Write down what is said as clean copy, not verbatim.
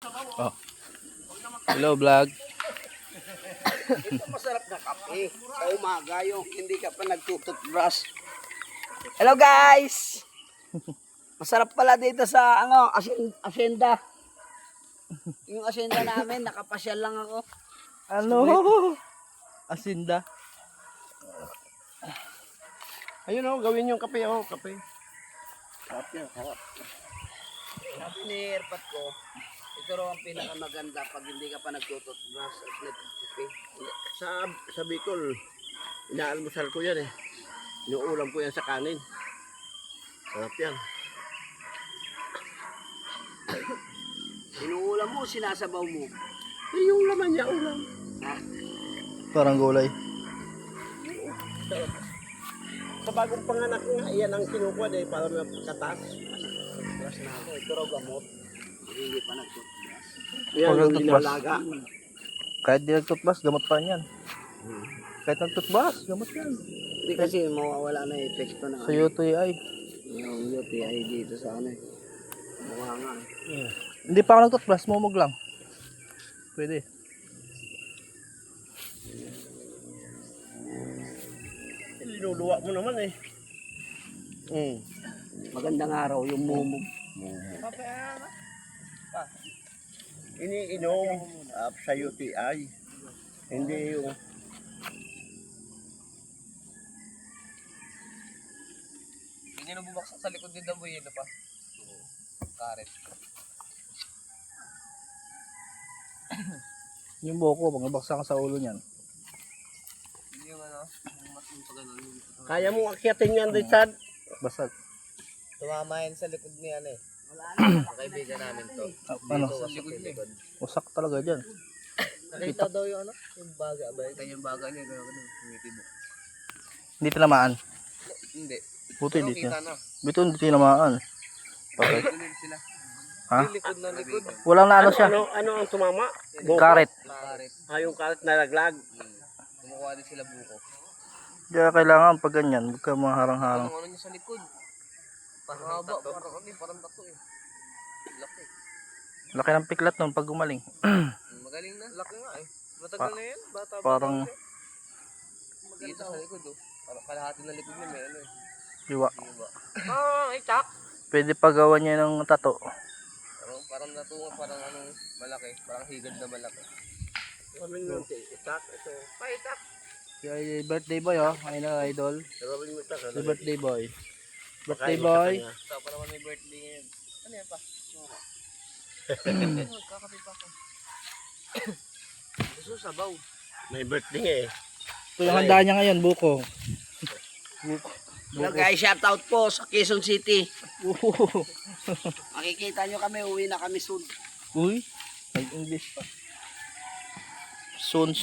Oh. Hello vlog. Ito masarap na kape sa umaga yung hindi ka pa nagtututbrush. Hello guys! Masarap pala dito sa asyenda. Yung asyenda namin, nakapasyal lang ako. Ano? Asinda. Ayun o, gawin yung kape o, kape. Sarap yan, sarap. Sabi ni Erpat ko, ito raw ang pinakamaganda pag hindi ka pa nagtututbrush at nagkape. Sa Bicol, inaalmusal ko yan eh. Inuulam ko yan sa kanin. Sarap yan. Inuulam mo, sinasabaw mo. Eh, yung laman niya, ulam. Parang gulay. Sa bagong panganak nga, yan ang kinukuha eh, para makatas. Brush na ako, ito raw gamot. Hindi pa nagtutbrush. Yan Pag yung nagtutbrush. dinalaga. Kahit di nagtutbrush, gamot pa rin yan. Kahit nagtutbrush, gamot yan. Hindi kasi mawawala na yung epekto na Sa UTI. yung UTI dito sa ano eh. Mukha nga eh. Hindi pa ako nagtutbrush, mumog lang. Pwede. Linuluwa mo naman eh. Magandang araw yung mumog. Iniinom sa UTI. Hindi yung... Hindi na bubaksak sa likod din daw yun pa. Karet. Yung buko, magbaksa ka sa ulo niyan. Hindi yung ano, yung mas yung pagano. Kaya mo akyatin yan, Richard. Basag. Tumama yan sa likod niya eh. Ang kaibigan namin to. Ano? Sa likod niya. Wasak talaga dyan. Nakita daw yung ano, yung baga ba? Kanyang baga niya, gano'n, tumitibok. Hindi tinamaan. Hindi. Buti Pero hindi kita na. na. Buti hindi tinamaan. Okay. Tuloy sila. Ha? Yung likod na likod. Walang na ano siya. Ano ang tumama? Karet. Karet. Yung karet na laglag. Kumukuha din sila buko. Kaya kailangan pag ganyan, huwag ka maharang-harang. Ano niya sa likod? Parang haba, parang ano, parang bato eh. Laki. Laki ng piklat nun pag gumaling. Magaling na. Laki nga eh. Matagal na yan. Bata pa. Parang Dito sa likod oh. Parang kalahati ng likod niya may ano eh. iwa. Diba? Itak. Pwede pagawa niya ng tato. Parang natunga, parang anong malaki. Parang higad na malaki. Kami nun, itak. Ito. Itak. Si birthday boy oh, ayun na idol. Gawin mo itak. Si birthday boy. Birthday Pakain mo sa boy. kanya. Ito pa naman may birthday ngayon. Ano yan pa? Kakape pa ako. Gusto sabaw. May birthday eh. Ito yung handa niya ngayon, buko. Buko. Hello guys, shout out po sa Quezon City. Uhuhu. Makikita nyo kami, uwi na kami soon. Uy, may English pa. Soon.